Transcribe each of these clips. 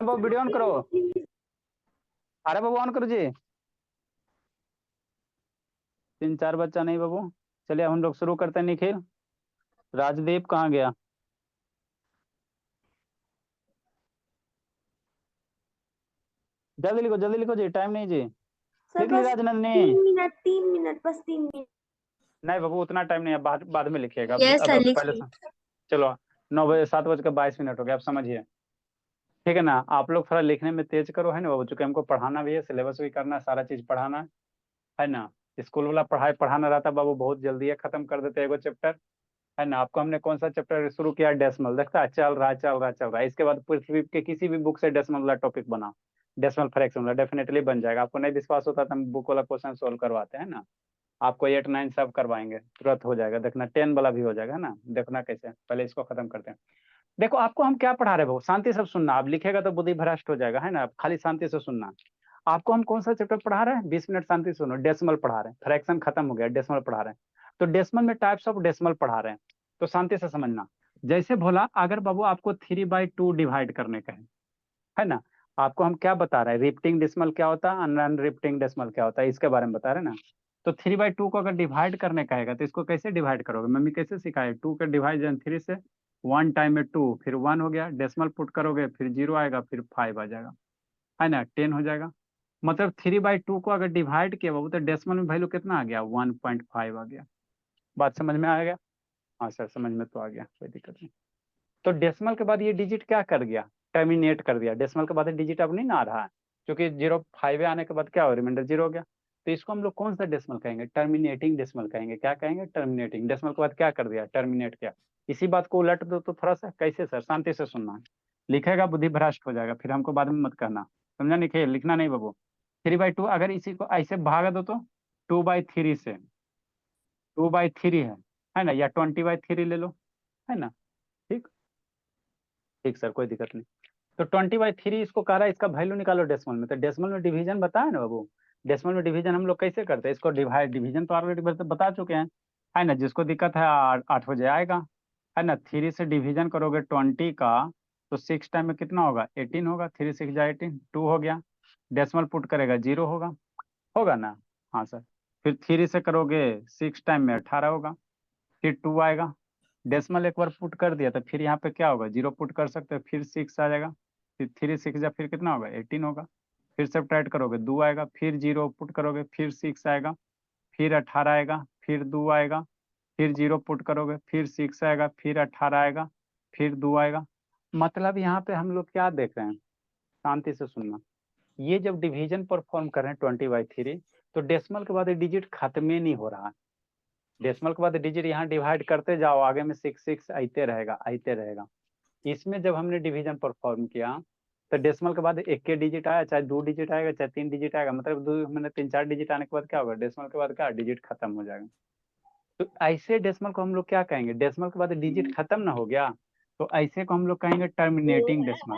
Babu video on करो। अरे बाबू on करो जी। 3 4 बच्चा नहीं बाबू। चलिए हम लोग शुरू करते हैं। निखिल, राजदीप कहाँ गया? जल्दी लिखो जी, टाइम नहीं जी। सर लिख ली बस राजनंदिनी? 3 मिनट बस 3 मिनट। नहीं बाबू उतना टाइम नहीं है, बाद बाद में लिखिएगा। यस अब सर पहले लिखिए। चलो। 9 बजे 7 बज के 22 मिनट हो गया, आप समझिए। ठीक है ना? आप लोग थोड़ा लिखने में तेज करो, है ना बाबू, चूंकि हमको पढ़ाना भी है, सिलेबस भी करना है, सारा चीज पढ़ाना है ना। स्कूल वाला पढ़ाई पढ़ाना रहता बाबू, बहुत जल्दी है खत्म कर देते हैं एगो चैप्टर, है ना। आपको हमने कौन सा चैप्टर शुरू किया? डेसिमल। देखता है, चल रहा है चल रहा है चल रहा है। इसके बाद पृथ्वी के किसी भी बुक से डेसिमल वाला टॉपिक बना, डेसिमल फ्रैक्शन वाला डेफिनेटली बन जाएगा। आपको नहीं विश्वास होता तो हम बुक वाला क्वेश्चन सोल्व करवाते हैं ना। आपको 8 9 सब करवाएंगे, तुरंत हो जाएगा। देखना 10 वाला भी हो जाएगा, है ना। देखना कैसे, पहले इसको खत्म करते हैं। देखो आपको हम क्या पढ़ा रहे हो, शांति से सुनना। आप लिखेगा तो बुद्धि भ्रष्ट हो जाएगा, है ना। आप खाली शांति से सुनना। आपको हम कौन सा चैप्टर पढ़ा रहे हैं? 20 मिनट शांति से सुनो। डेसिमल पढ़ा रहे हैं, फ्रैक्शन खत्म हो गया, डेसिमल पढ़ा रहे हैं। तो डेसिमल में टाइप्स ऑफ डेसिमल पढ़ा रहे हैं, तो शांति से समझना। जैसे बोला, अगर बाबू आपको 3/2 डिवाइड करने का है ना। आपको हम क्या बता रहे हैं? रिपीटिंग डेसिमल क्या होता है, नॉन रिपीटिंग डेसिमल क्या होता है, इसके बारे में बता रहे हैं ना। तो 3/2 को अगर डिवाइड करने का है तो इसको कैसे डिवाइड करोगे? मम्मी कैसे सिखाए? 2 का डिवाइजन 3 से, 1 टाइम में 2, फिर 1 हो गया, डेसिमल पुट करोगे, फिर 0 आएगा, फिर 5 आ जाएगा, है ना, 10 हो जाएगा। मतलब 3/2 को अगर डिवाइड किया बाबू तो डेसिमल में वैल्यू कितना आ गया? 1.5 आ गया। बात समझ में आ गया? हाँ सर समझ में तो आ गया, कोई दिक्कत नहीं। तो डेसिमल के बाद ये डिजिट क्या कर गया? टर्मिनेट कर दिया। डेसिमल के बाद डिजिट अब नहीं ना आ रहा है, क्योंकि 0 5 आने के बाद क्या हो, रिमाइंडर 0 हो गया। तो इसको हम लोग कौन सा डेसिमल कहेंगे? टर्मिनेटिंग डेसिमल कहेंगे। क्या कहेंगे? टर्मिनेटिंग। डेसिमल के बाद क्या कर दिया? टर्मिनेट किया। इसी बात को उलट दो तो थोड़ा सा। कैसे सर? शांति से सुनना। लिखेगा बुद्धि भ्रष्ट हो जाएगा, फिर हमको बाद में मत कहना। समझा निखिल? लिखना नहीं बाबू। 3/2 अगर इसी को ऐसे भागा दो तो 2/3 से, 2/3 है ना, या 20/3 ले लो, है ना। ठीक। ठीक सर, कोई दिक्कत नहीं। तो 20/3 इसको कह रहा है, इसका वैल्यू निकालो डेसिमल में। तो डेसिमल में डिवीजन बताया ना बाबू। डेसिमल में डिवीजन हम लोग कैसे करते हैं? इसको डिवाइड, डिवीजन तो ऑलरेडी बता चुके हैं, है ना। जिसको दिक्कत है 8 बजे आएगा, है ना। 3 से डिवीजन करोगे 20 का, तो 6 टाइम में कितना होगा? 18 होगा। 3 6 जा 18, 2 हो गया। डेसिमल पुट करेगा 0 होगा, होगा ना। हाँ सर। फिर 3 से करोगे 6 टाइम में 18 होगा, फिर 2 आएगा। डेसिमल एक बार पुट कर दिया तो फिर यहाँ पे क्या होगा? 0 पुट कर सकते हो, फिर 6 आ जाएगा। फिर 3 6 जा फिर कितना होगा? 18 होगा। फिर सब्ट्रैक्ट करोगे 2 आएगा, फिर 0 पुट करोगे, फिर 6 आएगा, फिर 18 आएगा, फिर 2 आएगा, फिर 0 पुट करोगे, फिर 6 आएगा, फिर 18 आएगा, फिर 2 आएगा। मतलब यहाँ पे हम लोग क्या देख रहे हैं? शांति से सुनना। ये जब डिवीजन परफॉर्म कर रहे हैं 20/3, तो डेसिमल के बाद डिजिट खत्म ही नहीं हो रहा है। डेसिमल के बाद डिजिट यहाँ डिवाइड करते जाओ, आगे में 6 6 आते रहेगा आते रहेगा। इसमें जब हमने डिवीजन परफॉर्म किया तो डेसिमल के बाद एक के डिजिट आया, चाहे 2 डिजिट आएगा, चाहे 3 डिजिट आएगा। मतलब दो मैंने 3 4 डिजिट आने के बाद क्या होगा? डेसिमल के बाद क्या? डिजिट खत्म हो जाएगा। तो ऐसे डेसिमल को हम लोग क्या कहेंगे? डेसिमल के बाद डिजिट खत्म ना हो गया तो ऐसे को हम लोग कहेंगे टर्मिनेटिंग डेसिमल।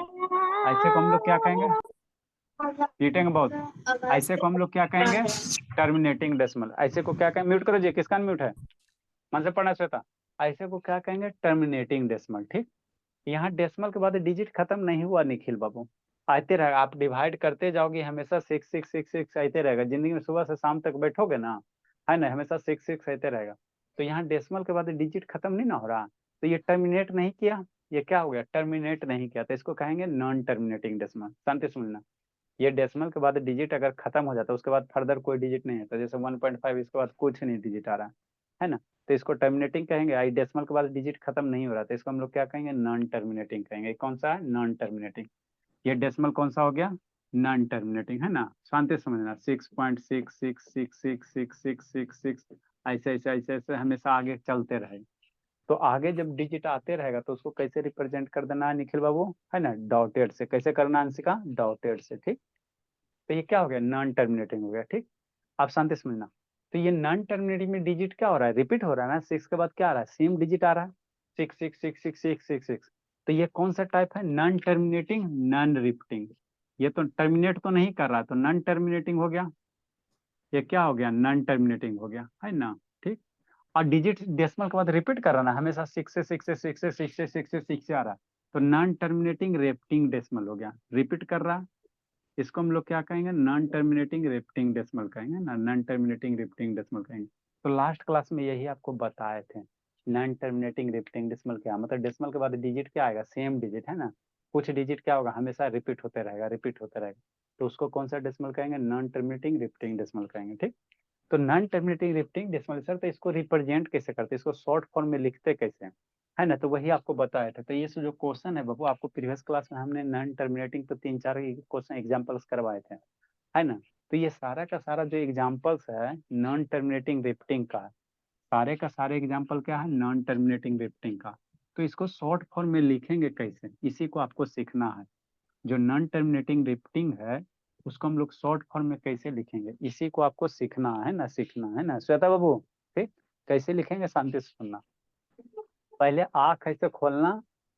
ऐसे को हम लोग क्या कहेंगे? पीटेंगे बहुत। ऐसे को हम लोग क्या कहेंगे? Terminating decimal. ऐसे को क्या कहेंगे? म्यूट करो जी, किसका म्यूट है? मन से पढ़ना श्वेता। ऐसे को क्या कहेंगे? Terminating decimal. ठीक। यहाँ डेसिमल के बाद डिजिट खत्म नहीं हुआ निखिल बाबू, आते रहेगा। आप डिवाइड करते जाओगे, हमेशा 6 6 6 6 आते रहेगा। जिंदगी में सुबह से शाम तक बैठोगे ना, है ना, हमेशा 6 6 आते रहेगा। तो यहाँ डेसिमल के बाद डिजिट खत्म नहीं ना हो रहा, तो ये टर्मिनेट नहीं किया। ये क्या हो गया? टर्मिनेट नहीं किया, तो इसको कहेंगे नॉन टर्मिनेटिंग डेसिमल। शांति सुनना। ये डेसिमल के बाद डिजिट अगर खत्म हो जाता है, उसके बाद फर्दर कोई डिजिट नहीं आता, जैसे 1.5, इसके बाद कुछ नहीं डिजिट आ रहा है ना, तो इसको टर्मिनेटिंग कहेंगे। आई डेसिमल के बाद डिजिट खत्म नहीं हो रहा, तो इसको हम लोग क्या कहेंगे? नॉन टर्मिनेटिंग कहेंगे। कौन सा है? Non terminating. ये डेसिमल कौन सा हो गया? नॉन टर्मिनेटिंग, है ना। शांति से समझना। 6.6666666 ऐसे ऐसे ऐसे ऐसे हमेशा आगे चलते रहे। तो आगे जब डिजिट आते रहेगा तो उसको कैसे रिप्रेजेंट कर देना है निखिल बाबू, है ना? डॉटेड से। कैसे करना है अंशिका? डॉटेड से। ठीक। तो ये क्या हो गया? नॉन टर्मिनेटिंग हो गया। ठीक। आप शांति समझना। तो ये नॉन टर्मिनेटिंग में डिजिट क्या हो रहा है? रिपीट हो रहा है ना। 6 के बाद क्या आ रहा है? सेम डिजिट आ रहा है। 6 6 6 6 6 6 6। तो ये कौन सा टाइप है? Non terminating, non repeating. ये तो टर्मिनेट तो नहीं कर रहा, तो नॉन टर्मिनेटिंग हो गया। ये क्या हो गया? नॉन टर्मिनेटिंग हो गया, है ना। ठीक। और डिजिट डेसिमल के बाद रिपीट कर रहा ना, हमेशा 6 से 6 से 6 से 6 से 6 से 6 से आ रहा है। तो नॉन टर्मिनेटिंग रिपीटिंग डेसिमल हो गया, रिपीट कर रहा, इसको हम लोग क्या कहेंगे, नॉन टर्मिनेटिंग रिपीटिंग डेसिमल कहेंगे ना, नॉन टर्मिनेटिंग रिपीटिंग डेसिमल कहेंगे। तो लास्ट क्लास में यही आपको बताए थे, नॉन टर्मिनेटिंग रिपीटिंग डेसिमल क्या मतलब, डेसिमल के बाद डिजिट क्या आएगा, सेम डिजिट है ना, कुछ डिजिट क्या होगा, हमेशा रिपीट होते रहेगा, रिपीट होते रहेगा, तो उसको कौन सा डेसिमल कहेंगे, नॉन टर्मिनेटिंग रिपीटिंग डेसिमल कहेंगे। ठीक, तो non terminating repeating decimal sir, तो इसको रिप्रेजेंट कैसे करते हैं, इसको शॉर्ट फॉर्म में लिखते कैसे हैं, है ना, तो वही आपको बताया था। तो ये जो क्वेश्चन है बाबू, आपको प्रीवियस क्लास में हमने नॉन टर्मिनेटिंग तो 3-4 क्वेश्चन एग्जांपल्स करवाए थे, है ना, तो ये सारा का सारा जो एग्जांपल्स है नॉन टर्मिनेटिंग रिपीटिंग का, सारे का सारे एग्जांपल क्या है, नॉन टर्मिनेटिंग रिपीटिंग का। तो इसको शॉर्ट फॉर्म में लिखेंगे कैसे, इसी को आपको सीखना है। जो नॉन टर्मिनेटिंग रिपीटिंग है उसको हम लोग शॉर्ट फॉर्म में कैसे लिखेंगे, इसी को आपको सीखना है ना, सीखना है ना श्वेता बाबू। ठीक, कैसे लिखेंगे, शांति से सुनना, पहले आंख ऐसे खोलना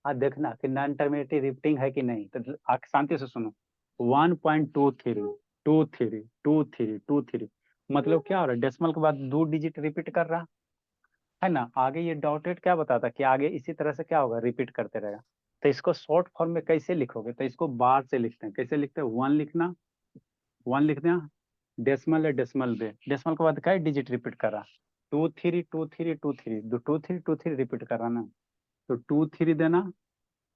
और देखना कि नॉन टर्मिनेटिव रिपीटिंग है कि नहीं, तो आंख शांति से सुनो, 1.23 23 23 23 मतलब क्या हो रहा है, डेसिमल के बाद 2 डिजिट रिपीट कर रहा है ना, आगे ये डॉटेड क्या बताता कि आगे इसी तरह से क्या होगा, रिपीट करते रहेगा। तो इसको शॉर्ट फॉर्म में कैसे लिखोगे, तो इसको बार से लिखते हैं, कैसे लिखते हैं, 1 लिखना, 1 लिखते हैं, डेसिमल है, डेसिमल दे, डेसिमल के बाद क्या डिजिट रिपीट कर रहा, 2 3 2 3 2 3 2 3 2 3 रिपीट कर रहा ना, तो 2 3 देना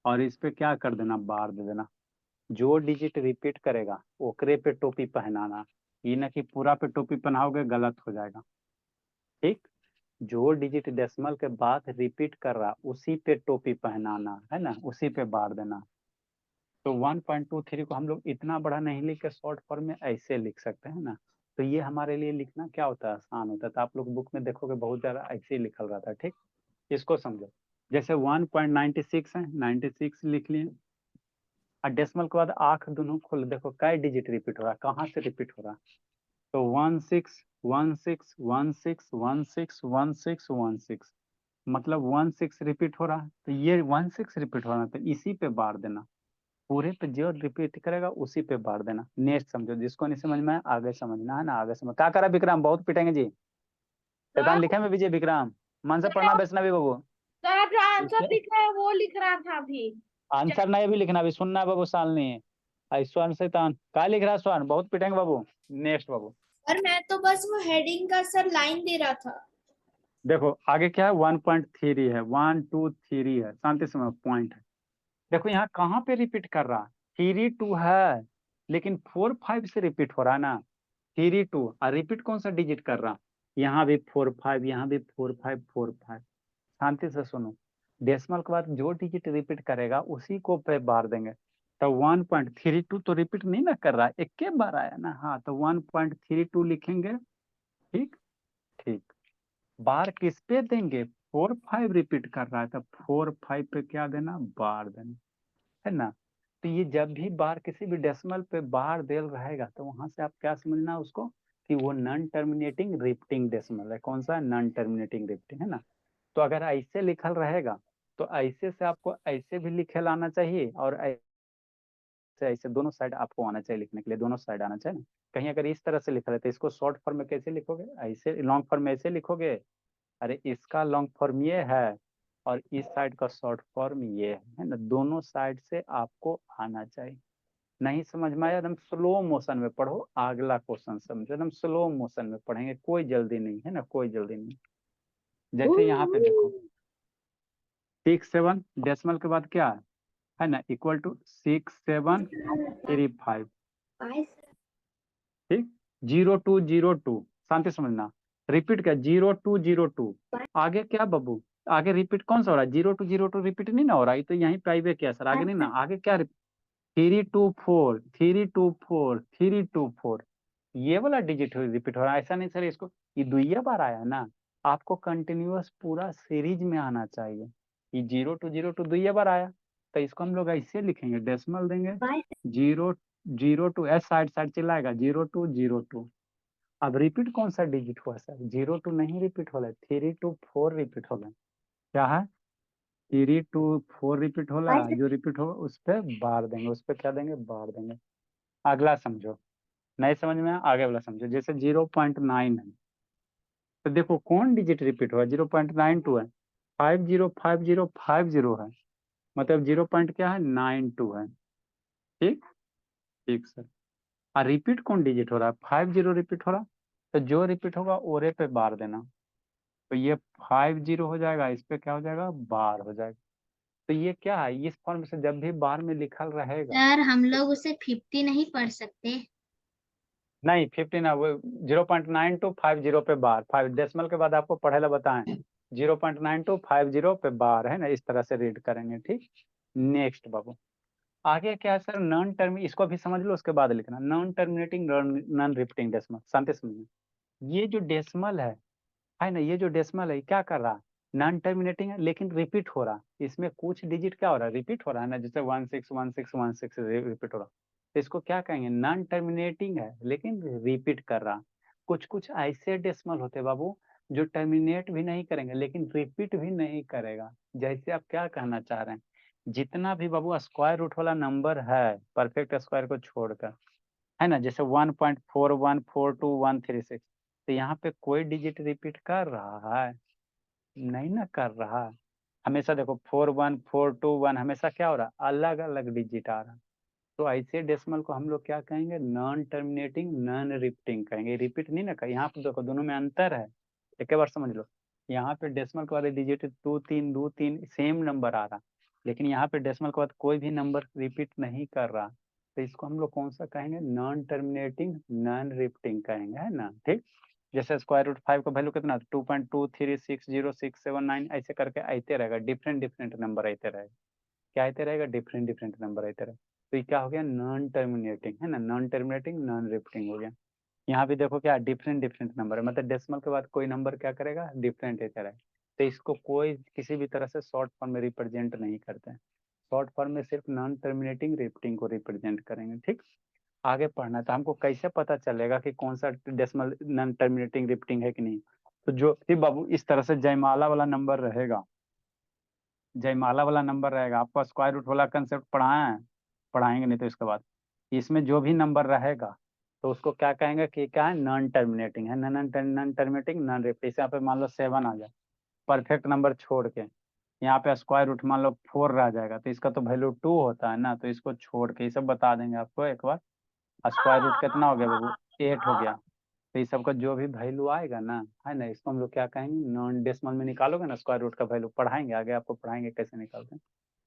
और इस पे क्या कर देना, बार दे देना, जो डिजिट रिपीट करेगा ओकरे पे टोपी पहनाना, ये ना कि पूरा पे टोपी पहनाओगे गलत हो जाएगा। ठीक, जो डिजिट डेसिमल के बाद रिपीट कर रहा उसी पे टोपी पहनाना है ना, उसी पे बार देना। तो 1.23 को हम लोग इतना बड़ा नहीं लिख के शॉर्ट फॉर्म में ऐसे लिख सकते हैं ना, तो ये हमारे लिए लिखना क्या होता है, आसान होता है। तो आप लोग बुक में देखोगे बहुत ज्यादा ऐसे ही लिखल रहता है। ठीक, इसको समझो, जैसे 1.96 है, 96 लिख लिए, और डेसिमल के बाद आंख दोनों खोल, देखो कै डिजिट रिपीट हो रहा है, कहाँ से रिपीट हो रहा है, तो 16 16 16 16 16 16 मतलब 16 रिपीट हो रहा है, तो ये 16 रिपीट हो रहा है, तो इसी पे बार देना, पूरे पे जो रिपीट करेगा उसी पे बार देना। नेक्स्ट समझो, जिसको नहीं समझ में आए आगे समझना है ना, आगे समझ, क्या करा विक्रम, बहुत पिटेंगे जी, शैतान लिखे में विजय विक्रम, मन से पढ़ना बेचना भी बाबू, सर जो आंसर इसके दिख रहा है वो लिख रहा था अभी। आंसर नहीं अभी लिखना, अभी सुनना है बाबू, साल नहीं है। स्वर्ण शैतान क्या लिख रहा है, स्वर्ण बहुत पिटेंगे बाबू। नेक्स्ट बाबू, सर मैं तो बस वो हेडिंग का सर लाइन दे रहा था। देखो आगे क्या है, 1.3 है, 1 2 3 है, शांति से पॉइंट है, देखो यहाँ कहाँ पे रिपीट कर रहा, 3 2 है, लेकिन 4 5 से रिपीट हो रहा है ना, 3 2, और रिपीट कौन सा डिजिट कर रहा, यहाँ भी 4 5, यहाँ भी 4 5 4 5। शांति से सुनो, डेसिमल के बाद जो डिजिट रिपीट करेगा उसी को पे बार देंगे, तो 1.32 तो रिपीट नहीं ना कर रहा, एक के बार आया ना, हाँ तो 1.32 लिखेंगे। ठीक, ठीक, बार किस पे देंगे, 4 5 रिपीट कर रहा है, तो 4 5 पे क्या देना, बार देना, है ना। तो ये जब भी बार किसी भी डेसिमल पे बार देल रहेगा, तो वहां से आप क्या समझना उसको, कि वो नॉन टर्मिनेटिंग रिपीटिंग डेसिमल है, कौन सा, नॉन टर्मिनेटिंग रिपीटिंग, है ना। तो अगर ऐसे लिखल रहेगा तो ऐसे से आपको ऐसे भी लिखे लाना चाहिए, और ऐसे ऐसे दोनों साइड आपको आना चाहिए, लिखने के लिए दोनों साइड आना चाहिए ना। कहीं अगर इस तरह से लिखा है तो इसको शॉर्ट फॉर्म में कैसे लिखोगे, ऐसे लॉन्ग फॉर्म में ऐसे लिखोगे, अरे इसका लॉन्ग फॉर्म ये है और इस साइड का शॉर्ट फॉर्म ये है ना, दोनों साइड से आपको आना चाहिए। नहीं समझ में आया, एकदम स्लो मोशन में पढ़ो, अगला क्वेश्चन समझो, एकदम स्लो मोशन में पढ़ेंगे, कोई जल्दी नहीं है ना, कोई जल्दी नहीं। जैसे यहाँ पे देखो 6 7 डेसिमल के बाद क्या है ना, इक्वल टू 6 7 3 5। ठीक, 0 2 0 2, शांति समझना, रिपीट क्या, 0 2 0 2, आगे क्या बब्बू, आगे रिपीट कौन सा हो रहा है, 0 2 0 2 रिपीट नहीं ना हो रहा है, तो यहीं पे आइए क्या सर, आगे नहीं ना, आगे क्या, 3 2 4 3 2 4 3 2 4, ये वाला डिजिट रिपीट हो रहा है, ऐसा नहीं सर इसको, ये दुइया बार आया ना, आपको कंटिन्यूअस पूरा सीरीज में आना चाहिए, ये 0 2 0 2 दुइया बार आया, तो इसको हम लोग ऐसे लिखेंगे, डेसिमल देंगे, 0 0 2, एस साइड साइड चिल्लाएगा, 0 2 0 2, अब रिपीट कौन सा डिजिट हुआ सर, 0 2 नहीं रिपीट हो रहा है, 3 2 4 रिपीट हो रहा है, क्या है, 3 2 4 रिपीट हो रहा है, जो रिपीट होगा उस पर बार देंगे, उस पर क्या देंगे, बार देंगे। अगला समझो, नहीं समझ में आया, आगे वाला समझो, जैसे 0.9 है, तो देखो कौन डिजिट रिपीट हुआ, 0.92 है, 50 50 50 है, मतलब 0 क्या है 92 है। ठीक ठीक सर। और रिपीट कौन डिजिट हो रहा है 50 रिपीट हो रहा, तो जो रिपीट होगा ओरे पे बार देना, तो ये 50 हो जाएगा, इस पे क्या हो जाएगा बार हो जाएगा। तो ये क्या है इस फॉर्म से जब भी बार में लिखल रहेगा। सर हम लोग उसे 50 नहीं पढ़ सकते। नहीं 15 है वो 0.9250 पे बार, 5 डेसिमल के बाद आपको पढ़े ला बताएं 0.9250 पे बार है ना, इस तरह से रीड करेंगे। ठीक नेक्स्ट बाबू आगे क्या है सर नॉन टर्म, इसको भी समझ लो उसके बाद लिखना non terminating non repeating decimal. शांति समझिए, ये जो डेसिमल है ना, ये जो डेसिमल है क्या कर रहा है नॉन टर्मिनेटिंग है लेकिन रिपीट हो रहा, इसमें कुछ डिजिट क्या हो रहा है रिपीट हो रहा है ना, जैसे 161616 रिपीट हो रहा, तो इसको क्या कहेंगे नॉन टर्मिनेटिंग है लेकिन रिपीट कर रहा। कुछ कुछ ऐसे डेसिमल होते बाबू जो टर्मिनेट भी नहीं करेंगे लेकिन रिपीट भी नहीं करेगा। जैसे आप क्या कहना चाह रहे हैं जितना भी बाबू स्क्वायर रूट वाला नंबर है परफेक्ट स्क्वायर को छोड़कर, है ना, जैसे 1.4142 136, तो यहाँ पे कोई डिजिट रिपीट कर रहा है नहीं ना कर रहा है। हमेशा देखो 41421 हमेशा क्या हो रहा है अलग अलग डिजिट आ रहा है। तो ऐसे डेसिमल को हम लोग क्या कहेंगे नॉन टर्मिनेटिंग नॉन रिपीटिंग कहेंगे, रिपीट नहीं ना कहेंगे। यहाँ पे देखो दोनों में अंतर है, एक बार समझ लो। यहाँ पे डेसिमल के बाद डिजिट 2 3 सेम नंबर आ रहा, लेकिन यहाँ पे डेसिमल के बाद कोई भी नंबर रिपीट नहीं कर रहा, तो इसको हम लोग कौन सा कहेंगे नॉन टर्मिनेटिंग नॉन रिपीटिंग कहेंगे, है ना। ठीक जैसे स्क्वायर रूट 5 का वैल्यू कितना 2.2360679 ऐसे करके आते रहेगा, डिफरेंट डिफरेंट नंबर आते रहेगा। क्या आते रहेगा डिफरेंट डिफरेंट नंबर आते रहेगा। तो ये क्या हो गया नॉन टर्मिनेटिंग, है ना, नॉन टर्मिनेटिंग नॉन रिपीटिंग हो गया। यहाँ भी देखो क्या डिफरेंट डिफरेंट नंबर है, मतलब डेसिमल के बाद कोई नंबर क्या करेगा डिफरेंट आते रहेगा। तो इसको कोई किसी भी तरह से शॉर्ट फॉर्म में रिप्रेजेंट नहीं करते हैं, शॉर्ट फॉर्म में सिर्फ नॉन टर्मिनेटिंग रिपीटिंग को रिप्रेजेंट करेंगे। ठीक आगे पढ़ना है तो हमको कैसे पता चलेगा कि कौन सा डेसिमल नॉन टर्मिनेटिंग रिपीटिंग है कि नहीं। तो जो भी बाबू इस तरह से जयमाला वाला नंबर रहेगा, जयमाला वाला नंबर रहेगा, आपको स्क्वायर रूट वाला कंसेप्ट पढ़ाए हैं पढ़ाएंगे नहीं तो इसके बाद इसमें जो भी नंबर रहेगा तो उसको क्या कहेंगे कि क्या है नॉन टर्मिनेटिंग है, नॉन टर्मिनेटिंग नॉन रिपीटिंग। यहाँ पे मान लो 7 आ जाए परफेक्ट नंबर छोड़ के, यहाँ पे स्क्वायर रूट मान लो 4 रह जाएगा तो इसका तो वैल्यू 2 होता है ना, तो इसको छोड़ के ये सब बता देंगे आपको एक बार। स्क्वायर रूट कितना हो गया बाबू 8 हो गया, तो इस सबका जो भी वैल्यू आएगा ना, है ना, इसको हम लोग क्या कहेंगे नॉन डेसिमल में निकालोगे ना स्क्वायर रूट का वैल्यू, पढ़ाएंगे आगे आपको पढ़ाएंगे कैसे निकालते हैं।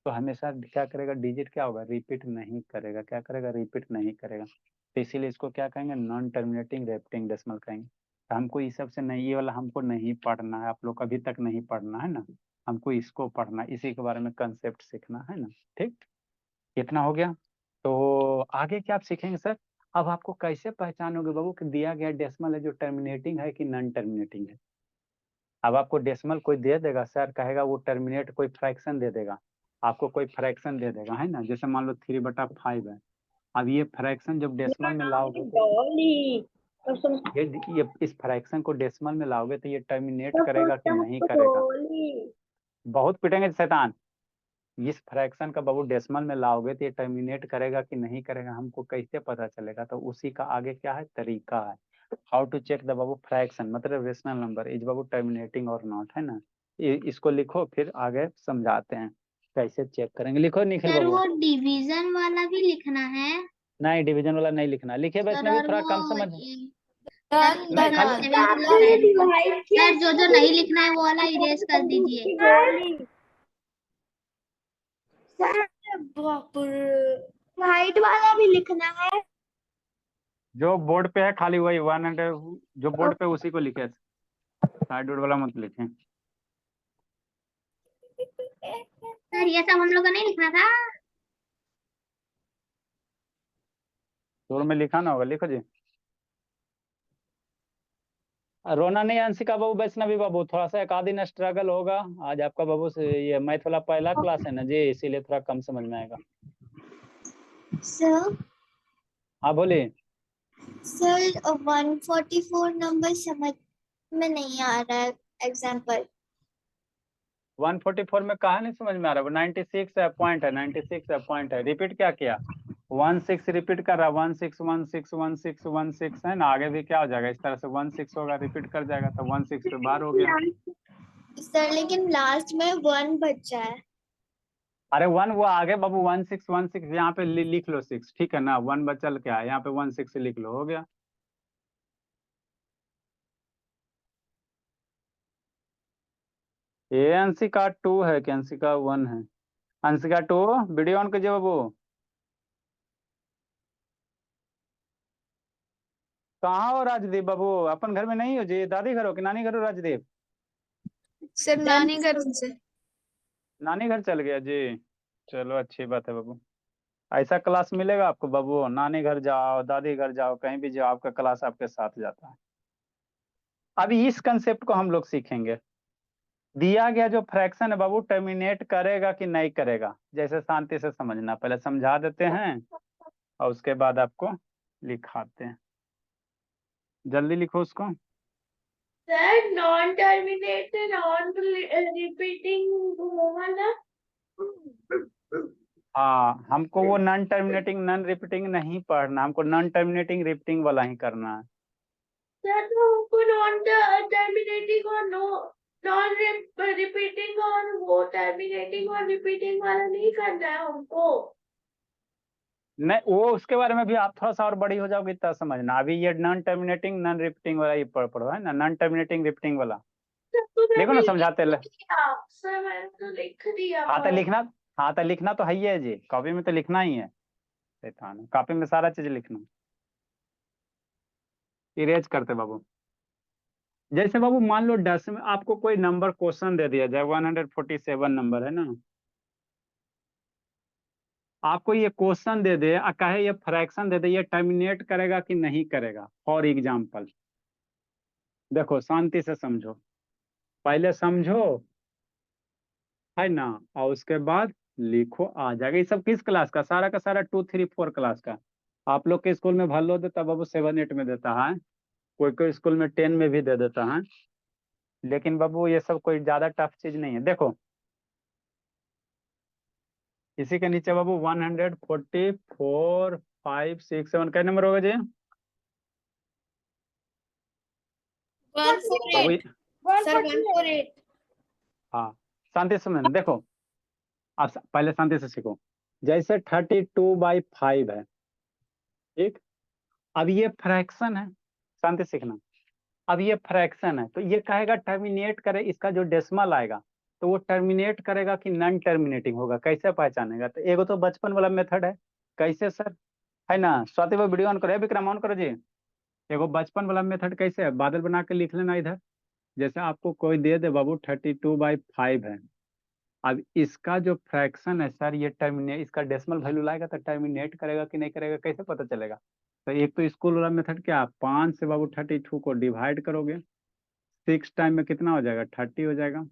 तो हमेशा क्या करेगा डिजिट क्या होगा रिपीट नहीं करेगा, क्या करेगा रिपीट नहीं करेगा, तो इसीलिए इसको क्या कहेंगे नॉन टर्मिनेटिंग रिपीटिंग डेसिमल कहेंगे। तो हमको इस सब से नहीं, ये वाला हमको नहीं पढ़ना है, आप लोग अभी तक नहीं पढ़ना है ना, हमको इसको पढ़ना, इसी के बारे में कंसेप्ट सीखना है ना। ठीक कितना हो गया, तो आगे क्या आप सीखेंगे सर। अब आपको कैसे पहचानोगे बाबू कि दिया गया डेसिमल है जो टर्मिनेटिंग है कि नॉन टर्मिनेटिंग है। अब आपको डेसिमल कोई दे देगा सर कहेगा वो टर्मिनेट, कोई फ्रैक्शन दे देगा, आपको कोई फ्रैक्शन दे देगा, है ना, जैसे मान लो 3/5 है। अब ये फ्रैक्शन जब डेसिमल में लाओगे ये इस फ्रैक्शन को डेसिमल में लाओगे तो ये टर्मिनेट करेगा कि नहीं करेगा। बहुत पिटेंगे शैतान। इस फ्रैक्शन का बाबू डेसिमल में लाओगे तो ये टर्मिनेट करेगा कि नहीं करेगा हमको कैसे पता चलेगा, तो उसी का आगे क्या है तरीका है। हाउ टू चेक द बाबू फ्रैक्शन मतलब रेशनल नंबर इज बाबू टर्मिनेटिंग और नॉट, है ना। इसको लिखो फिर आगे समझाते हैं कैसे चेक करेंगे। लिखो निखिल सर बाबू। वो डिवीजन वाला भी लिखना है। नहीं डिवीजन वाला नहीं लिखना, लिखिए सर वैष्णवी और थोड़ा कम वो समझ। सर नहीं खाली सर जो जो नहीं लिखना है वो वाला इरेज कर दीजिए। वाइट वाला भी लिखना है। जो बोर्ड पे है खाली वही 100 जो बोर्ड पे उसी को लिखे, साइड वाला मत लिखे। सर ये सब हम लोग को नहीं लिखना था। जोर में लिखा ना होगा, लिखो जी। रोना नहीं अंशिका बाबू वैष्णवी बाबू, थोड़ा सा एक आध दिन स्ट्रगल होगा। आज आपका बाबू से ये मैथ वाला पहला क्लास है ना जी, इसीलिए थोड़ा कम समझ में आएगा। सर हाँ बोलिए। सर 144 नंबर समझ में नहीं आ रहा है एग्जाम्पल। 144 में कहा नहीं समझ में आ रहा है, वो 96 है पॉइंट है, 96 है पॉइंट है, रिपीट क्या किया 16 रिपीट कर रहा है 16 है ना, आगे भी क्या हो जाएगा इस तरह से 16 होगा रिपीट कर जाएगा तो 16 पे बार हो गया। सर लेकिन लास्ट में 1 बचा है। अरे 1 वो आगे बाबू 1616 यहाँ पे लिख लो 6, ठीक है ना, 1 बचल क्या है यहाँ पे, 16 लिख लो, हो गया। ये अंशिका 2 है कि अंशिका 1 है? अंशिका 2, वीडियो ऑन कीजिए बाबू। कहाँ हो राजदीप बाबू? अपन घर में नहीं हो जी? दादी घर हो कि नानी घर हो राजदीप? सर नानी घर से। नानी घर चल गया जी। चलो अच्छी बात है बाबू। ऐसा क्लास मिलेगा आपको बाबू, नानी घर जाओ दादी घर जाओ कहीं भी जाओ, आपका क्लास आपके साथ जाता है। अभी इस कंसेप्ट को हम लोग सीखेंगे। दिया गया जो फ्रैक्शन है बाबू, टर्मिनेट करेगा कि नहीं करेगा, जैसे शांति से समझना, पहले समझा देते हैं और उसके बाद आपको लिखाते हैं। जल्दी लिखो उसको। Sir non terminated non repeating होगा ना? हाँ, हमको वो नॉन टर्मिनेटिंग नॉन रिपीटिंग नहीं पढ़ना, हमको नॉन टर्मिनेटिंग रिपीटिंग वाला ही करना है। सर तो हमको नॉन टर्मिनेटिंग और नॉन रिपीटिंग और वो टर्मिनेटिंग और रिपीटिंग वाला नहीं करना है हमको। नहीं, वो उसके बारे में भी आप थोड़ा सा और बड़ी हो जाओगे तब समझना। अभी ये नॉन टर्मिनेटिंग नॉन रिपीटिंग वाला ये पढ़ो है ना, नॉन टर्मिनेटिंग रिपीटिंग वाला। सर तो देखो मैंने ना लिख समझाते ले। दिया। सर मैंने तो लिख दिया। हाँ तो लिखना, हाँ तो लिखना तो है ही है जी, कॉपी में तो लिखना ही है। शैतान, कॉपी में सारा चीज लिखना। इरेज करते बाबू। जैसे बाबू मान लो 10 में आपको कोई नंबर क्वेश्चन दे दिया जाए, 147 नंबर है ना, आपको ये क्वेश्चन दे दे कहे ये फ्रैक्शन दे दे, ये टर्मिनेट करेगा कि नहीं करेगा। फॉर एग्जाम्पल देखो, शांति से समझो, पहले समझो है ना, और उसके बाद लिखो, आ जाएगा। ये सब किस क्लास का? सारा का सारा 2 3 4 क्लास का। आप लोग के स्कूल में भलो देता बाबू 7 8 में देता है, कोई कोई स्कूल में 10 में भी दे देता है, लेकिन बाबू ये सब कोई ज्यादा टफ चीज नहीं है। देखो इसी के नीचे बाबू 144 5 6 7 क्या नंबर होगा जी? 148 बाबू सर 148। हाँ, शांति से समझना। देखो आप पहले शांति से सीखो। जैसे 32/5 है, ठीक। अब ये फ्रैक्शन है, शांति से सीखना। अब ये फ्रैक्शन है तो ये कहेगा टर्मिनेट करे, इसका जो डेसिमल आएगा तो वो टर्मिनेट करेगा कि नॉन टर्मिनेटिंग होगा, कैसे पहचानेगा? तो एगो तो बचपन वाला मेथड है। कैसे सर? है ना, स्वाति वो वीडियो ऑन करो, विक्रम ऑन करो जी। एगो बचपन वाला मेथड कैसे है, बादल बना के लिख लेना इधर। जैसे आपको कोई दे दे बाबू 32/5 है, अब इसका जो फ्रैक्शन है सर, ये टर्मिनेट, इसका डेसिमल वैल्यू लाएगा तो टर्मिनेट करेगा कि नहीं करेगा, कैसे पता चलेगा? तो एक तो स्कूल वाला मेथड क्या, 5 से बाबू 32 को डिवाइड करोगे, 6 टाइम में कितना हो जाएगा, 30 हो जाएगा।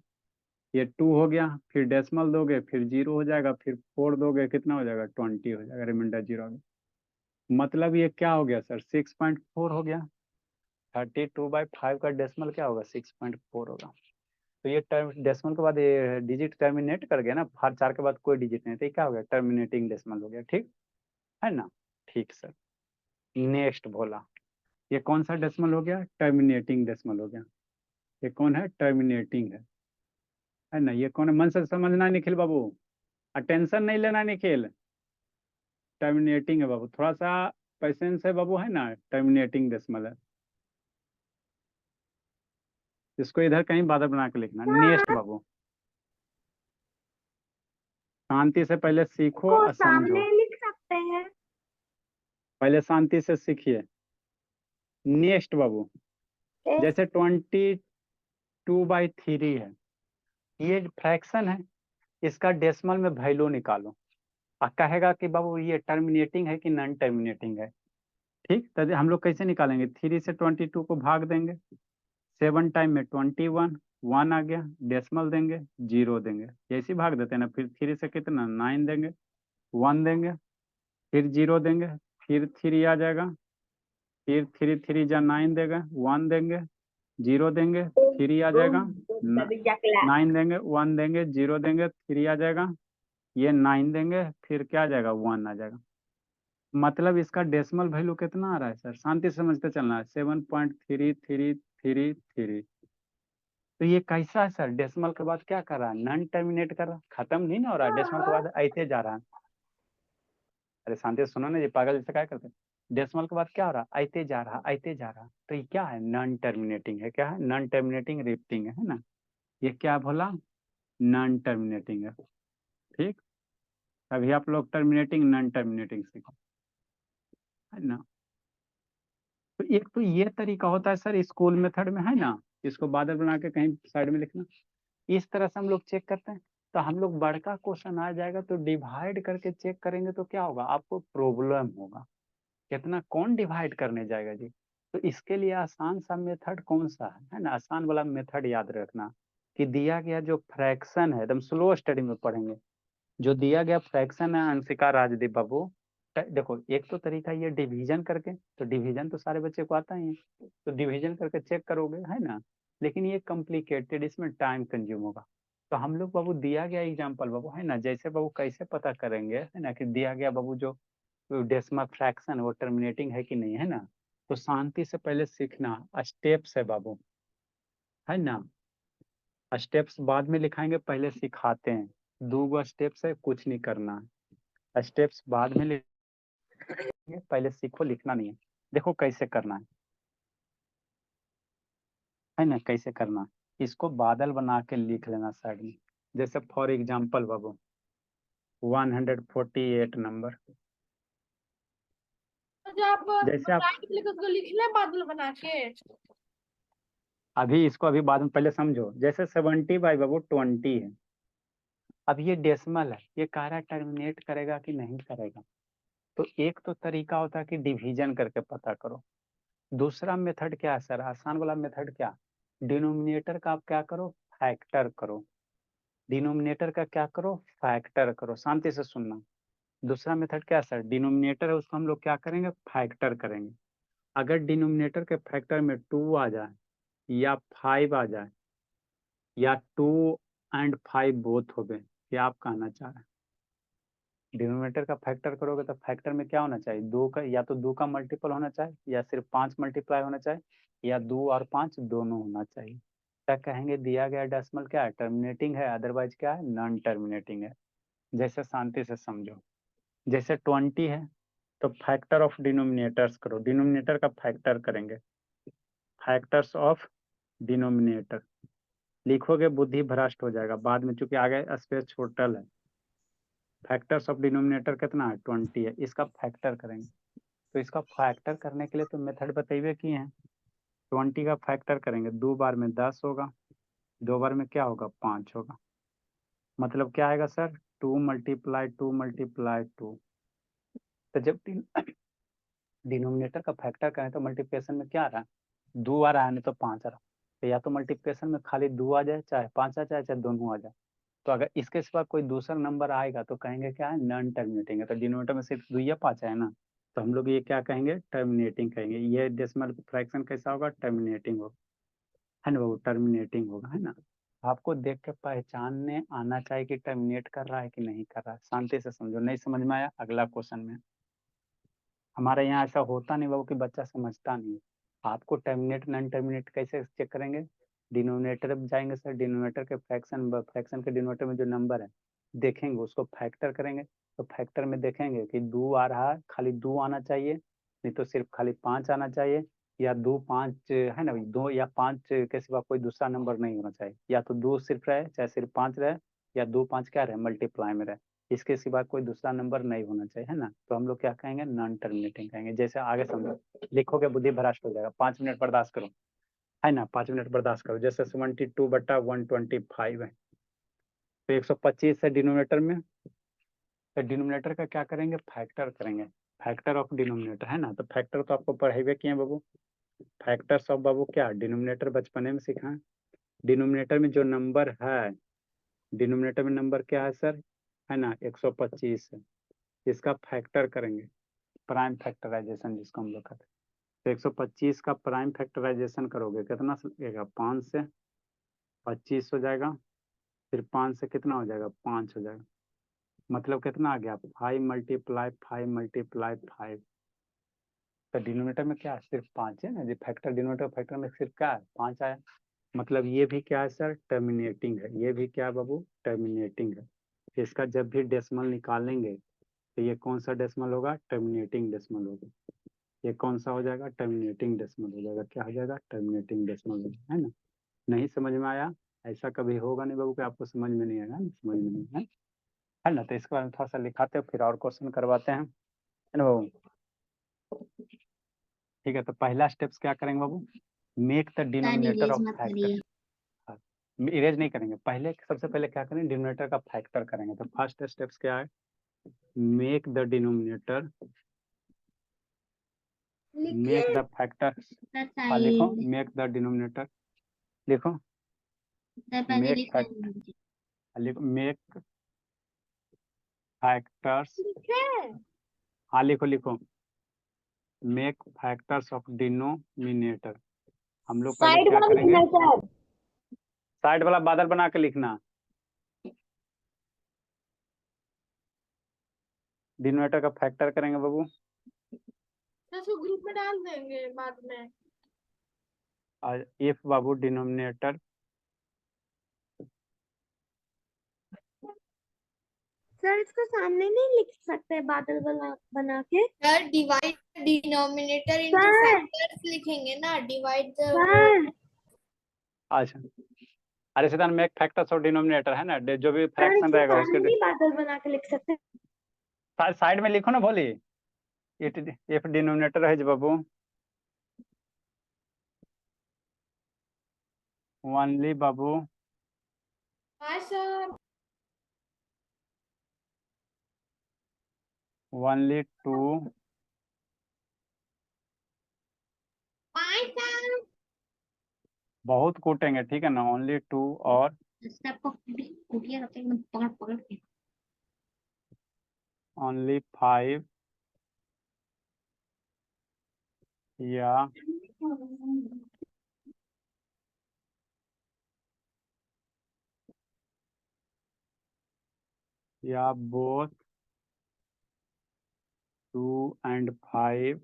ये 2 हो गया, फिर डेसिमल दोगे, फिर 0 हो जाएगा, फिर 4 दोगे, कितना हो जाएगा, 20 हो जाएगा, रिमाइंडर 0 हो गया। मतलब ये क्या हो गया सर, 6.4 हो गया। 32/5 का डेसिमल क्या होगा, 6.4 होगा। तो ये टर्म डेसिमल के बाद ये डिजिट टर्मिनेट कर गया ना, हर 4 के बाद कोई डिजिट नहीं, तो ये क्या हो गया, टर्मिनेटिंग डेसिमल हो गया, ठीक है ना? ठीक सर। नेक्स्ट भोला, ये कौन सा डेसिमल हो गया, टर्मिनेटिंग डेसिमल हो गया। ये कौन है, टर्मिनेटिंग है ना? ये कौन है, मन से समझना है निखिल बाबू, अटेंशन नहीं लेना निखिल। टर्मिनेटिंग है बाबू, थोड़ा सा पेशेंस है बाबू, है ना, टर्मिनेटिंग डेसिमल है। इसको इधर कहीं बादल बना के लिखना। नेक्स्ट बाबू, शांति से पहले सीखो को और समझो, सामने लिख सकते हैं। पहले शांति से सीखिए। नेक्स्ट बाबू, जैसे 22/3 है, ये फ्रैक्शन है, इसका डेसिमल में वैल्यू निकालो और कहेगा कि बाबू ये टर्मिनेटिंग है कि नॉन टर्मिनेटिंग है। ठीक, तो हम लोग कैसे निकालेंगे, 3 से 22 को भाग देंगे, 7 टाइम में 21, 1 आ गया, डेसिमल देंगे, 0 देंगे, ऐसे ही भाग देते हैं ना। फिर 3 से कितना, 9 देंगे, 1 देंगे, फिर 0 देंगे, फिर 3 आ जाएगा, फिर 3 3 जा 9 देगा, 1 देंगे, 0 देंगे, 3 आ जाएगा, 9 देंगे, 1 देंगे, 0 देंगे, 3 आ जाएगा, ये 9 देंगे, फिर क्या आ जाएगा, 1 आ जाएगा। मतलब इसका डेसिमल वैल्यू कितना आ रहा है सर, शांति से समझते चलना है, 7.3333। तो ये कैसा है सर, डेसिमल के बाद क्या कर रहा है, नन टर्मिनेट कर रहा है, खत्म नहीं ना हो रहा है, डेसिमल के बाद ऐसे जा रहा है। अरे शांति से सुनो ना, ये पागल जैसे क्या करते हैं, डेसिमल के बाद क्या हो रहा है, ऐसे जा रहा, ऐसे जा रहा, तो ये क्या है, नॉन टर्मिनेटिंग है, क्या है, नॉन टर्मिनेटिंग रिपीटिंग है ना, ये क्या बोला, नॉन टर्मिनेटिंग है। ठीक, अभी आप लोग टर्मिनेटिंग नॉन टर्मिनेटिंग सीखो, है ना। तो एक तो ये तरीका होता है सर स्कूल मेथड में, है ना, इसको बादल बना के कहीं साइड में लिखना, इस तरह से हम लोग चेक करते हैं। तो हम लोग बड़का क्वेश्चन आ जाएगा तो डिवाइड करके चेक करेंगे तो क्या होगा, आपको प्रॉब्लम होगा, कितना कौन डिवाइड करने जाएगा जी। तो इसके लिए आसान सा मेथड कौन सा है ना, आसान वाला मेथड याद रखना कि दिया गया जो फ्रैक्शन है, एकदम स्लो स्टडी में पढ़ेंगे, जो दिया गया फ्रैक्शन है अंशिका राजदीप बाबू, देखो एक तो तरीका ये डिवीजन करके, तो डिवीजन तो सारे बच्चे को आता ही है, तो डिवीजन करके चेक करोगे, है ना, लेकिन ये कॉम्प्लिकेटेड, इसमें टाइम कंज्यूम होगा। तो हम लोग बाबू दिया गया एग्जाम्पल बाबू, है ना, जैसे बाबू कैसे पता करेंगे, है ना, कि दिया गया बाबू जो डेसिमल फ्रैक्शन वो टर्मिनेटिंग है कि नहीं, है ना, तो शांति से पहले सीखना, स्टेप्स है बाबू, है ना, स्टेप्स बाद में लिखाएंगे, पहले सिखाते हैं, 2 स्टेप्स है, कुछ नहीं करना है, स्टेप्स बाद में लिखेंगे, पहले सीखो, लिखना नहीं है। देखो कैसे करना है ना, कैसे करना, इसको बादल बना के लिख लेना साइड में, जैसे फॉर एग्जाम्पल बाबू 148 नंबर, तो जब जैसे आप राइट क्लिक करके लिख ले बादल बना के, अभी इसको अभी बाद में पहले समझो, जैसे 70/20 है, अब ये डेसिमल है, ये कारा टर्मिनेट करेगा कि नहीं करेगा, तो एक तो तरीका होता है कि डिवीजन करके पता करो, दूसरा मेथड क्या है सर, आसान वाला मेथड क्या, डिनोमिनेटर का आप क्या करो, फैक्टर करो, डिनोमिनेटर का क्या करो, फैक्टर करो, शांति से सुनना। दूसरा मेथड क्या है सर, डिनोमिनेटर है उसको हम लोग क्या करेंगे, फैक्टर करेंगे, अगर डिनोमिनेटर के फैक्टर में 2 आ जाए या 5 आ जाए या 2 एंड 5 बोथ हो गए, ये आप कहना चाह रहे हैं, डिनोमिनेटर का फैक्टर करोगे तो फैक्टर में क्या होना चाहिए, 2 का, या तो 2 का मल्टीपल होना चाहिए, या सिर्फ 5 मल्टीप्लाई होना चाहिए, या 2 और 5 दोनों होना चाहिए। क्या कहेंगे, दिया गया डेसिमल क्या है, टर्मिनेटिंग है, अदरवाइज क्या है, नॉन टर्मिनेटिंग है। जैसे शांति से समझो, जैसे 20 है तो फैक्टर ऑफ डिनोमिनेटर्स करो, डिनोमिनेटर का फैक्टर करेंगे, फैक्टर्स ऑफ डिनोमिनेटर लिखोगे बुद्धि भ्रष्ट हो जाएगा बाद में, चूंकि आगे स्पेस छोटल है। फैक्टर्स ऑफ डिनोमिनेटर कितना है, 20 है, इसका फैक्टर करेंगे, तो इसका फैक्टर करने के लिए तो मेथड बताइए किए हैं, 20 का फैक्टर करेंगे, 2 बार में 10 होगा, 2 बार में क्या होगा, 5 होगा, मतलब क्या आएगा सर, 2 × 2 × 2, तो जब डिनोमिनेटर का फैक्टर करें तो मल्टीप्लिकेशन में क्या आ रहा है, 2 आ रहा है, नहीं तो 5 आ रहा है, तो या तो मल्टीप्लिकेशन में खाली 2 आ जाए, चाहे 5 आ जाए, चाहे दोनों आ जाए, तो अगर इसके सिवा कोई दूसरा नंबर आएगा तो कहेंगे क्या है, नॉन टर्मिनेटिंग है, तो डिनोमिनेटर में सिर्फ 2 या 5 है ना, तो हम लोग ये क्या कहेंगे, टर्मिनेटिंग कहेंगे, ये डेसिमल फ्रैक्शन कैसा होगा, टर्मिनेटिंग होगा, है ना, वो टर्मिनेटिंग होगा, है ना। आपको देख के पहचानने आना चाहिए कि टर्मिनेट कर रहा है कि नहीं कर रहा है, शांति से समझो, नहीं समझ में आया अगला क्वेश्चन में। हमारे यहाँ ऐसा होता नहीं बाबू कि बच्चा समझता नहीं, आपको टर्मिनेट नॉन टर्मिनेट कैसे चेक करेंगे, डिनोमिनेटर में जाएंगे सर, डिनोमिनेटर के फ्रैक्शन के डिनोमिनेटर में जो नंबर है देखेंगे, उसको फैक्टर करेंगे, तो फैक्टर में देखेंगे कि 2 आ रहा है, खाली 2 आना चाहिए, नहीं तो सिर्फ खाली 5 आना चाहिए, या 2 5 है ना, 2 या 5 के सिवा कोई दूसरा नंबर नहीं होना चाहिए, या तो 2 सिर्फ रहे, चाहे सिर्फ 5 रहे, या 2 5 क्या रहे, मल्टीप्लाई में रहे, इसके सिवा कोई दूसरा नंबर नहीं होना चाहिए, है ना, तो हम लोग क्या कहेंगे, नॉन टर्मिनेटिंग कहेंगे। जैसे आगे समझो, लिखोगे बुद्धि भ्रष्ट हो जाएगा, 5 मिनट बर्दाश्त करो, है ना, 5 मिनट बर्दाश्त करो, जैसे 72/125 है, तो 125 है डिनोमिनेटर में, तो डिनोमिनेटर का क्या करेंगे, फैक्टर करेंगे, फैक्टर ऑफ डिनोमिनेटर, है ना, तो फैक्टर तो आपको पढ़ाई किए बाबू, फैक्टर्स ऑफ बाबू क्या, डिनोमिनेटर बचपने में सीखा है, डिनोमिनेटर में जो नंबर है, डिनोमिनेटर में नंबर क्या है सर, है ना, 125 है, इसका फैक्टर करेंगे, प्राइम फैक्टराइजेशन जिसको हम लोग कहते हैं, तो 125 का प्राइम फैक्टराइजेशन करोगे कितना लगेगा, 5 से 25 हो जाएगा, फिर 5 से कितना हो जाएगा, 5 हो जाएगा, मतलब कितना आ गया, 5 × 5 × 5, तो डिनोमिनेटर में क्या है, सिर्फ 5 है ना जी, फैक्टर डिनोमिनेटर फैक्टर में सिर्फ क्या है, 5 आया, मतलब ये भी क्या है सर, टर्मिनेटिंग है, ये भी क्या है बाबू, टर्मिनेटिंग है। इसका जब भी डेसिमल निकालेंगे तो ये कौन सा डेसिमल होगा, टर्मिनेटिंग डेसिमल होगा। ये कौन सा हो जाएगा, टर्मिनेटिंग डेसिमल हो जाएगा। क्या हो जाएगा, टर्मिनेटिंग डेसिमल हो जाएगा, है ना। नहीं समझ में आया, ऐसा कभी होगा नहीं बाबू कि आपको समझ में नहीं आएगा, समझ में नहीं है ना। तो इसके बारे में थोड़ा सा लिखाते हो, फिर और क्वेश्चन करवाते हैं, है ना बाबू। ठीक है, तो पहला स्टेप्स क्या करेंगे बाबू, make the denominator of factor. Erase नहीं करेंगे, पहले सबसे पहले क्या करेंगे, डिनोमिनेटर का फैक्टर करेंगे। तो फर्स्ट स्टेप्स क्या है, make the denominator, make the factor. लिखो मेक द डिनोमिनेटर, लिखो मेक फैक्टर, लिखो मेक फैक्टर्स। हाँ लिखो लिखो, मेक फैक्टर्स ऑफ डिनोमिनेटर। हम लोग पहले क्या करेंगे, साइड वाला बादल बना के लिखना। डिनोमिनेटर का फैक्टर करेंगे बाबू, तो ग्रुप में डाल देंगे बाद में। और इफ बाबू डिनोमिनेटर, सर इसको सामने नहीं लिख सकते बादल बना के। Sir divide denominator into sir factors लिखेंगे ना, डिवाइड द सर अच्छा अरे सिद्धांत, मेक फैक्टर्स ऑफ डिनोमिनेटर है ना, जो भी सर फ्रैक्शन इसको रहेगा सामने उसके नहीं बादल बना के लिख सकते। साइड में लिखो ना बोली, इट इफ डिनोमिनेटर है बाबू ओनली बाबू हाँ सर। ओनली टू, बहुत कूटेंगे ठीक है ना, ओनली टू और ओनली फाइव या both 2 and 5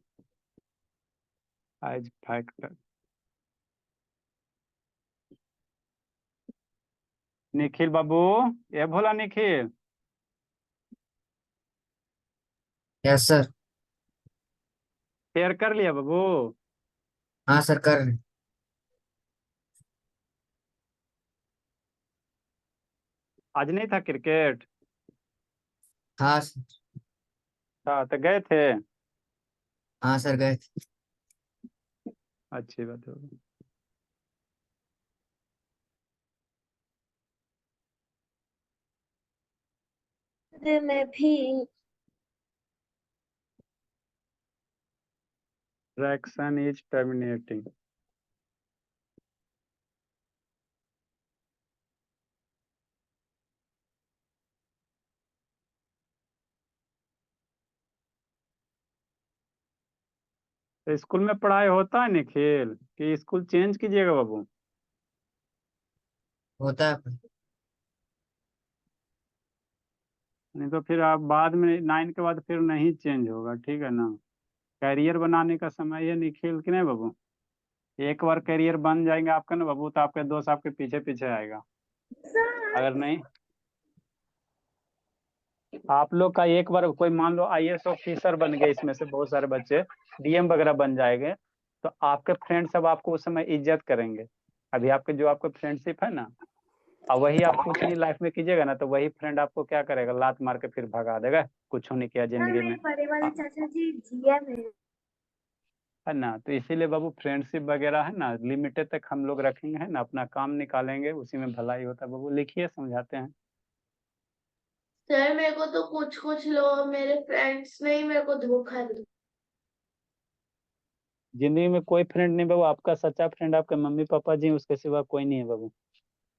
as factor। Nikhil बाबू, ये भोला निखिल, यस सर। शेयर कर लिया बाबू। हाँ सर, कर रहे हैं। आज नहीं था क्रिकेट, हाँ सर। हाँ तो गए थे, हाँ सर, गए थे। अच्छी बात है। मैं भी फ्रैक्शन इज टर्मिनेटिंग। तो स्कूल में पढ़ाई होता है निखिल, कि स्कूल चेंज कीजिएगा बाबू। होता है। नहीं तो फिर आप बाद में 9 के बाद फिर नहीं चेंज होगा, ठीक है ना। कैरियर बनाने का समय है निखिल, कि नहीं बाबू। एक बार कैरियर बन जाएंगे आपका ना बाबू, तो आपके दोस्त आपके पीछे पीछे आएगा। अगर नहीं, आप लोग का एक बार कोई मान लो आईएएस ऑफिसर बन गए, इसमें से बहुत सारे बच्चे डीएम वगैरह बन जाएंगे, तो आपके फ्रेंड सब आपको उस समय इज्जत करेंगे। अभी आपके जो आपके फ्रेंडशिप है ना, और वही आप कुछ नहीं लाइफ में कीजिएगा ना, तो वही फ्रेंड आपको क्या करेगा, लात मार के फिर भगा देगा, कुछ नहीं किया जिंदगी में, बड़े वाले चाचा जी जीएम है ना। तो इसीलिए बाबू फ्रेंडशिप वगैरह है ना, लिमिटेड तक हम लोग रखेंगे, है ना, अपना काम निकालेंगे, उसी में भलाई होता है बाबू। लिखिए, समझाते हैं। सर मेरे को तो कुछ लोग मेरे फ्रेंड्स ने ही मेरे को धोखा दिया। जिंदगी में कोई फ्रेंड नहीं बाबू, आपका सच्चा फ्रेंड आपके मम्मी पापा जी, उसके सिवा कोई नहीं है बाबू।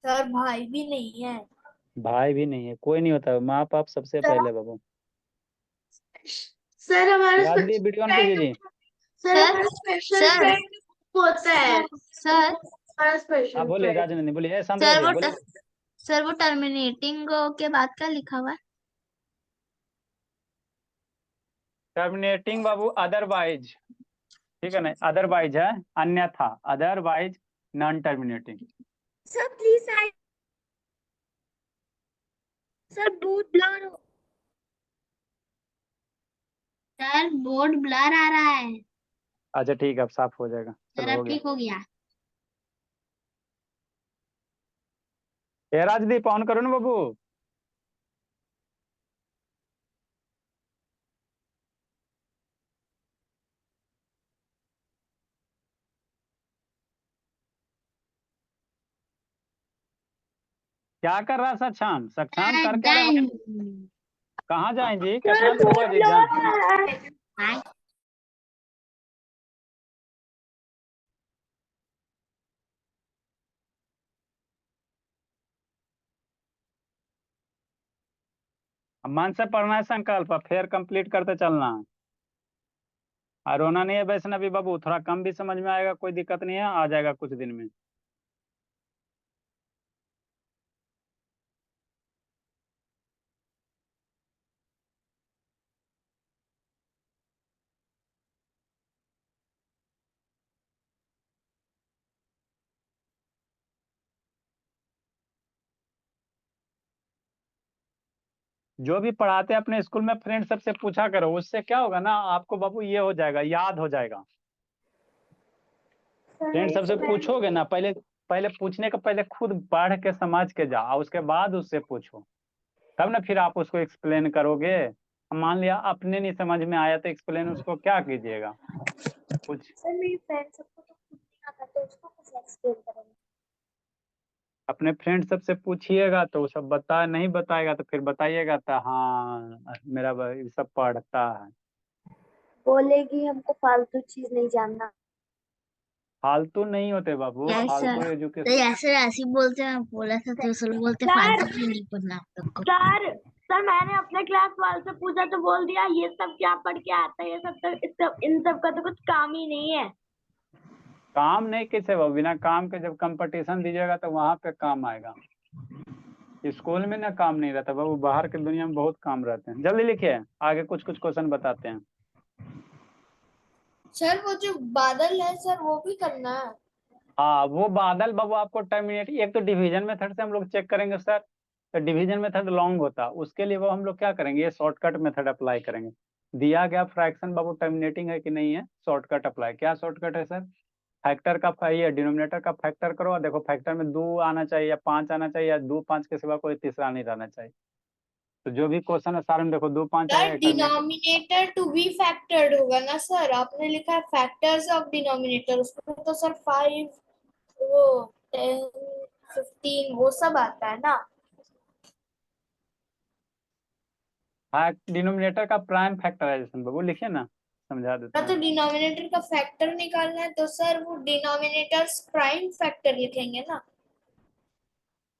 सर भाई भी नहीं है। भाई भी नहीं है, कोई नहीं होता, माँ बाप सबसे पहले बाबू। सर हमारा याद दिए वीडियो ऑन कीजिए जी। सर हमारा स्पेशल सर फ्रेंड होता है। सर हमारा हाँ स्पेशल बोलिए फ्रेंड राजनंदी, बोलिए शांत सर रहिए, बोलिए। सर वो टर्मिनेटिंग के बाद क्या लिखा हुआ है? टर्मिनेटिंग बाबू अदरवाइज, ठीक है ना, अदरवाइज है, अन्यथा, otherwise non terminating. Sir please side sir board blur हो सर बोर्ड ब्लर आ रहा है अच्छा ठीक है, अब साफ हो जाएगा, सर चलो हो अब गया। ठीक हो गया ए राजदीप ऑन करो ना बाबू। क्या कर रहा सक्षम? सक्षम कर क्या रहा? डन कहाँ जाएं जी? सर कितना दूर हुआ बोर्ड जी? ब्लर है मन से पढ़ना है संकल्प, फिर कंप्लीट करते चलना। और रोना नहीं है वैष्णवी बाबू, थोड़ा कम भी समझ में आएगा, कोई दिक्कत नहीं है, आ जाएगा कुछ दिन में। जो भी पढ़ाते हैं अपने स्कूल में फ्रेंड सबसे पूछा करो, उससे क्या होगा ना, आपको बाबू ये हो जाएगा, याद हो जाएगा। फ्रेंड सबसे पूछोगे ना, पहले पहले पूछने का पहले खुद पढ़ के समझ के जाओ, उसके बाद उससे पूछो, तब ना फिर आप उसको एक्सप्लेन करोगे। मान लिया अपने नहीं समझ में आया तो एक्सप्लेन उसको क्या कीजिएगा कुछ। सर मेरी फ्रेंड सबको तो खुद नहीं आता तो उसको कैसे एक्सप्लेन करेंगे? अपने फ्रेंड सबसे पूछिएगा तो वो सब बता, नहीं बताएगा तो फिर बताइएगा तो हाँ मेरा ये सब पढ़ता है। बोलेगी हमको फालतू चीज नहीं जानना। फालतू नहीं होते बाबू, ऐसा फालतू तो एजुकेशन। ऐसे ऐसे ही बोलते हैं बोला था तो सब बोलते सर फालतू से नहीं पढ़ना आप लोग को सर मैंने अपने क्लास वाले से पूछा तो बोल दिया ये सब क्या पढ़ के आता है, ये सब तो इन सब का तो कुछ काम ही नहीं है। काम नहीं कैसे बाबू, बिना काम के जब कंपटीशन दीजिएगा तो वहां पे काम आएगा। स्कूल में ना काम नहीं रहता बाबू, बाहर की दुनिया में बहुत काम रहते हैं। जल्दी लिखिए, आगे कुछ कुछ क्वेश्चन बताते हैं। सर वो जो बादल है सर वो भी करना है। हाँ वो बादल बाबू आपको टर्मिनेट, एक तो डिवीजन मेथड से हम लोग चेक करेंगे सर, तो डिवीजन मेथड लॉन्ग होता है, उसके लिए वो हम लोग क्या करेंगे, ये शॉर्टकट मेथड अप्लाई करेंगे। दिया गया फ्रैक्शन बाबू टर्मिनेटिंग है कि नहीं है, शॉर्टकट अप्लाई। क्या शॉर्टकट है सर? फैक्टर का ये डिनोमिनेटर का फैक्टर करो, और देखो फैक्टर में 2 आना चाहिए या 5 आना चाहिए, या 2 5 के सिवा कोई तीसरा नहीं रहना चाहिए। तो जो भी क्वेश्चन है सारे में देखो 2 5 सर है, terminator. Denominator to be factored होगा ना सर, आपने लिखा है फैक्टर्स ऑफ डिनोमिनेटर, उसमें तो सर 5 वो 10 15 वो सब आता है ना। डिनोमिनेटर का प्राइम फैक्टराइजेशन बाबू लिखिए ना, समझा देते हाँ तो हैं। डिनोमिनेटर का फैक्टर निकालना है तो सर वो डिनोमिनेटर प्राइम फैक्टर लिखेंगे ना।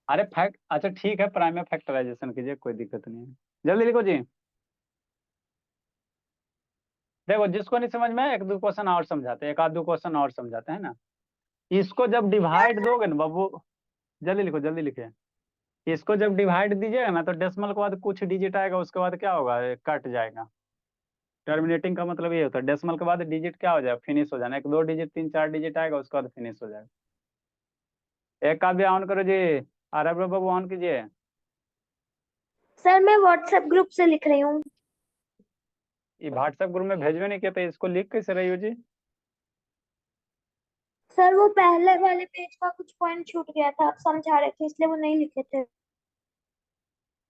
अरे फैक्ट, अच्छा ठीक है, प्राइम फैक्टराइजेशन कीजिए, कोई दिक्कत नहीं है। जल्दी लिखो जी। देखो जिसको नहीं समझ में आए, एक दो क्वेश्चन और समझाते हैं, एक आध दो क्वेश्चन और समझाते हैं ना। इसको जब डिवाइड दोगे ना बाबू, जल्दी लिखो जल्दी लिखे। इसको जब डिवाइड दीजिएगा ना तो डेसिमल के बाद कुछ डिजिट आएगा, उसके बाद क्या होगा, ये कट जाएगा। टर्मिनेटिंग का मतलब ये होता है, डेसिमल के बाद डिजिट क्या हो जाएगा, फिनिश हो जाना, एक दो डिजिट 3 4 डिजिट आएगा, उसके बाद फिनिश हो जाएगा। एक का भी ऑन करो जी, आरब बाबू ऑन कीजिए। सर मैं व्हाट्सएप ग्रुप से लिख रही हूँ। ये व्हाट्सएप ग्रुप में भेजवे नहीं किया तो इसको लिख कैसे रही हो जी? सर वो पहले वाले पेज का कुछ पॉइंट छूट गया था, समझा रहे थे इसलिए वो नहीं लिखे थे।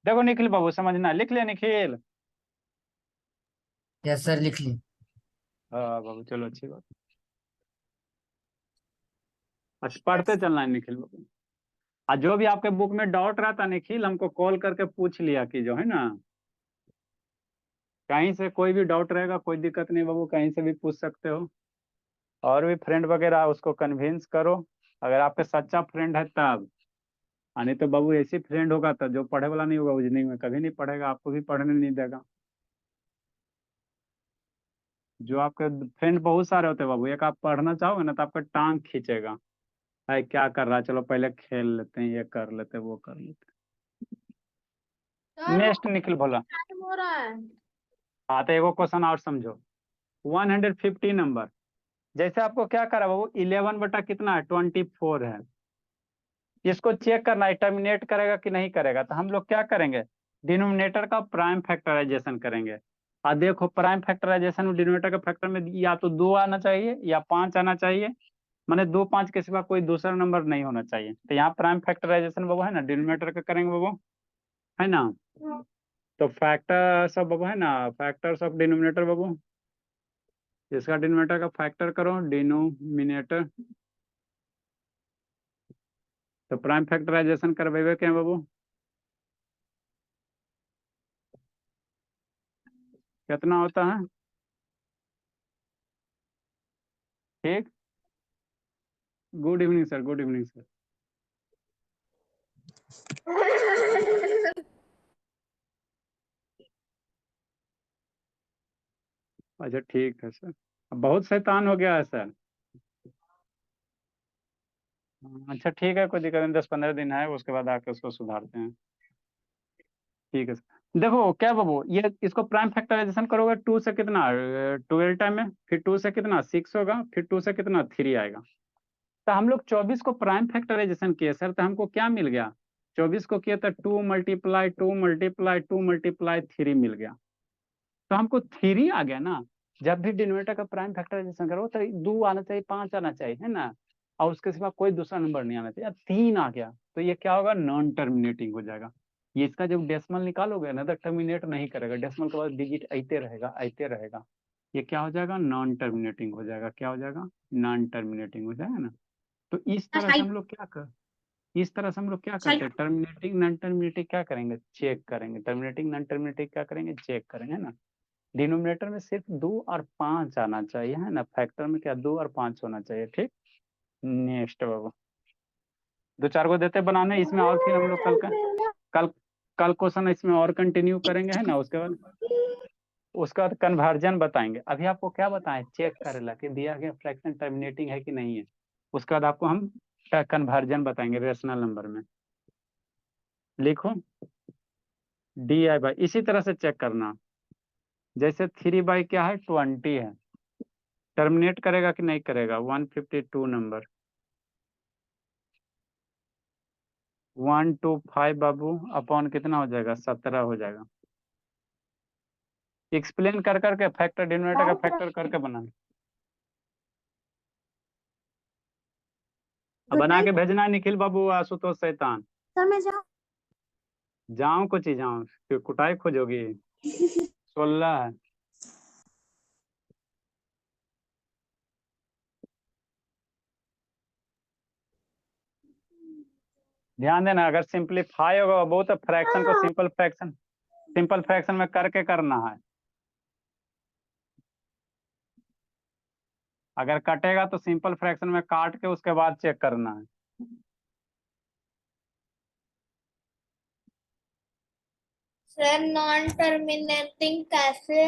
देखो निखिल बाबू समझना, लिख लिया निखिल? यस सर लिख ली। हाँ बाबू चलो अच्छी बात। अच्छा पढ़ते चलना है निखिल बाबू। और जो भी आपके बुक में डाउट रहता निखिल, हमको कॉल करके पूछ लिया कि जो है ना, कहीं से कोई भी डाउट रहेगा कोई दिक्कत नहीं बाबू, कहीं से भी पूछ सकते हो। और भी फ्रेंड वगैरह उसको कन्विंस करो, अगर आपके सच्चा फ्रेंड है तब। नहीं तो बाबू ऐसी फ्रेंड होगा तो जो पढ़े वाला नहीं होगा वो जिंदगी में कभी नहीं पढ़ेगा, आपको भी पढ़ने नहीं देगा। जो आपके फ्रेंड बहुत सारे होते हैं बाबू, एक आप पढ़ना चाहोगे ना तो आपका टांग खींचेगा, भाई क्या कर रहा है, चलो पहले खेल लेते हैं, ये कर लेते हैं, वो कर लेते हैं। नेक्स्ट निखिल बोला। टाइम हो रहा है हाँ तो एगो क्वेश्चन और समझो। 150 नंबर, जैसे आपको क्या करा बाबू, 11 बटा कितना है, 24 है। इसको चेक करना है टर्मिनेट करेगा कि नहीं करेगा। तो हम लोग क्या करेंगे, डिनोमिनेटर का प्राइम फैक्टराइजेशन करेंगे। और देखो प्राइम फैक्टराइजेशन में डिनोमिनेटर के फैक्टर में या तो 2 आना चाहिए या 5 आना चाहिए, माने 2 5 के सिवा कोई दूसरा नंबर नहीं होना चाहिए। तो यहाँ प्राइम फैक्टराइजेशन बाबू है ना डिनोमिनेटर का करेंगे बाबू, है ना। तो फैक्टर्स ऑफ बाबू है ना, फैक्टर्स ऑफ डिनोमिनेटर बाबू, इसका डिनोमिनेटर का फैक्टर करो डिनोमिनेटर। तो प्राइम फैक्टराइजेशन करवेबे क्या बाबू, कितना होता है, ठीक। Good evening sir, good evening sir. अच्छा ठीक है सर, अब बहुत शैतान हो गया है सर। अच्छा ठीक है, कोई दिक्कत नहीं, 10 15 दिन है, उसके बाद आके उसको सुधारते हैं। ठीक है सर। देखो क्या बाबू, ये इसको प्राइम फैक्टराइजेशन करोगे 2 से कितना 12 टाइम में, फिर 2 से कितना 6 होगा, फिर 2 से कितना 3 आएगा। तो हम लोग 24 को प्राइम फैक्टराइजेशन किए सर, तो हमको क्या मिल गया, 24 को किया तो 2 × 2 × 2 × 3 मिल गया। तो हमको 3 आ गया ना। जब भी डिनोमिनेटर का प्राइम फैक्टराइजेशन करो तो 2 आना चाहिए, 5 आना चाहिए, है ना। और उसके सिवा कोई दूसरा नंबर नहीं आना चाहिए। अब 3 आ गया तो ये क्या होगा, नॉन टर्मिनेटिंग हो जाएगा। ये इसका जब डेसिमल निकालोगे ना तो टर्मिनेट नहीं करेगा, डेसिमल के बाद डिजिट आते रहेगा आते रहेगा। ये क्या हो जाएगा, नॉन टर्मिनेटिंग हो जाएगा। क्या हो जाएगा, नॉन टर्मिनेटिंग हो जाएगा ना। तो इस तरह से हम लोग क्या कर इस तरह से हम लोग क्या करते हैं, टर्मिनेटिंग नॉन टर्मिनेटिंग क्या करेंगे, चेक करेंगे। टर्मिनेटिंग नॉन टर्मिनेटिंग क्या करेंगे, चेक करेंगे, है ना। डिनोमिनेटर में सिर्फ 2 और 5 आना चाहिए, है ना। फैक्टर में क्या 2 और 5 होना चाहिए, ठीक। नेक्स्ट बाबू, 2 4 को देते बनाने इसमें, और फिर हम लोग कल कल क्वेश्चन इसमें और कंटिन्यू करेंगे, है ना। उसके बाद कन्वर्जन बताएंगे। अभी आपको क्या बताएं, चेक करेला कि दिया गया फ्रैक्शन टर्मिनेटिंग है कि नहीं है। उसके बाद आपको हम कन्वर्जन बताएंगे रेशनल नंबर में। लिखो DI/, इसी तरह से चेक करना। जैसे 3/, क्या है 20 है, टर्मिनेट करेगा कि नहीं करेगा, 152 नंबर, 125 बाबू अपॉन कितना हो जाएगा, 17 हो जाएगा। एक्सप्लेन कर करके फैक्टर, डिनोमिनेटर का फैक्टर करके बनाना। अब बना के भेजना है निखिल बाबू, आशुतोष शैतान। सर मैं जाऊं कुछ ही जाऊं, फिर कुटाई खोजोगी। 16 है। ध्यान देना, अगर सिंपलीफाई होगा वो तो फ्रैक्शन को सिंपल फ्रैक्शन में करके करना है। अगर कटेगा तो सिंपल फ्रैक्शन में काट के उसके बाद चेक करना है। सर नॉन टर्मिनेटिंग कैसे?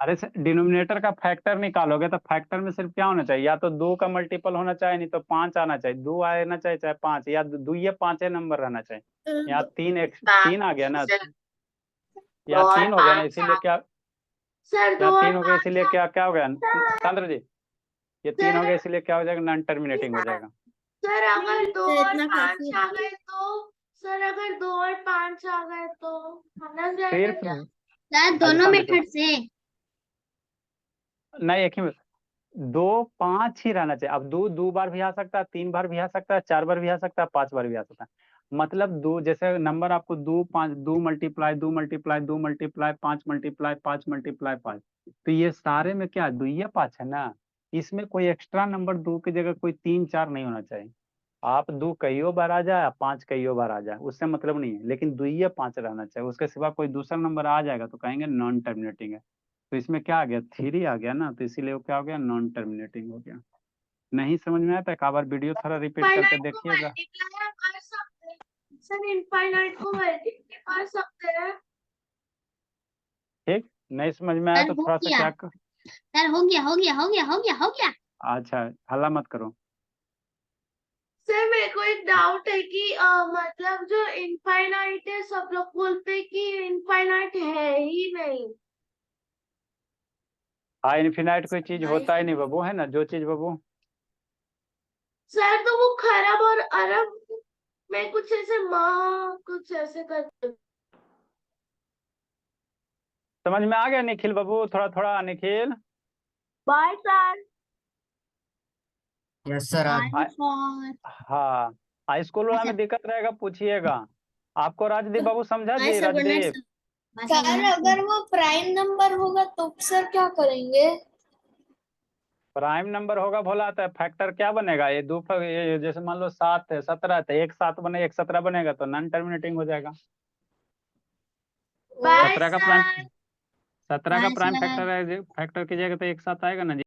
अरे डिनोमिनेटर का फैक्टर निकालोगे तो फैक्टर में सिर्फ क्या होना चाहिए, या तो 2 का मल्टीपल होना चाहिए, नहीं तो 5 आना चाहिए। 2 आना चाहिए चाहे 5, या 2 या 5 नंबर रहना चाहिए। यहाँ 3 आ गया ना, या 3 हो गया ना, इसीलिए क्या, सर 2 यहाँ और 3 हो गया 5 इसीलिए क्या क्या हो गया चंद्र जी, ये 3 हो सर गया इसीलिए क्या हो जाएगा, नॉन टर्मिनेटिंग हो जाएगा। सर अगर 2 तो और इतना 5 कैसे? आ गए तो सर अगर 2 और 5 आ गए तो समझ जाएगा सिर्फ क्या? सर अच्छा दोनों समझो, मेथड से। नहीं एक ही में 2 5 ही रहना चाहिए। अब 2 बार भी आ सकता है, 3 बार भी आ सकता है, 4 बार भी आ सकता है, 5 बार भी आ सकता है। मतलब 2 जैसे नंबर आपको 2 5 2 multiply 2 multiply 2 multiply 5 multiply 5 multiply 5, तो ये सारे में क्या 2 या 5 है ना। इसमें कोई एक्स्ट्रा नंबर 2 की जगह कोई 3 4 नहीं होना चाहिए। आप 2 कईयों बार आ जाए, 5 कईयों बार आ जाए, उससे मतलब नहीं है, लेकिन 2 या 5 रहना चाहिए। उसके सिवा कोई दूसरा नंबर आ जाएगा तो कहेंगे नॉन टर्मिनेटिंग है। तो इसमें क्या आ गया, 3 आ गया ना, तो इसीलिए वो क्या हो गया, नॉन टर्मिनेटिंग हो गया। नहीं समझ में आता, एक बार वीडियो थोड़ा रिपीट करके इनफाइनाइट को देखिएगा। मल्टीप्लाई कर सकते हैं सर, इनफाइनाइट को मल्टीप्लाई कर सकते हैं। ठीक, नहीं समझ में आया सर तो हो थोड़ा सा गया, क्या सर हो गया हो गया हो गया हो गया हो गया। अच्छा हल्ला मत करो। सर मेरे को एक डाउट है कि मतलब जो इनफाइनाइट है सब लोग बोलते हैं कि इनफाइनाइट है ही नहीं। हाँ इन्फिनाइट कोई चीज होता ही नहीं बाबू, है ना। जो चीज बाबू सर तो वो खरब और अरब में कुछ ऐसे कुछ ऐसे करते। समझ में आ गया निखिल बाबू? थोड़ा थोड़ा Nikhil. Bye sir. Yes sir आप हाँ, हाई स्कूल वाला में दिक्कत रहेगा पूछिएगा। आपको राजदीप बाबू समझा जी? राजदीप सर अगर वो प्राइम नंबर होगा तो सर क्या करेंगे? प्राइम नंबर होगा भोला, तो फैक्टर क्या बनेगा? ये जैसे मान लो 7 है, 17 है, तो एक 7 बने, एक 17 बनेगा तो नॉन टर्मिनेटिंग हो जाएगा। बाय 17 का प्राइम सर। 17 का प्राइम फैक्टर कीजिएगा तो एक साथ आएगा ना जी।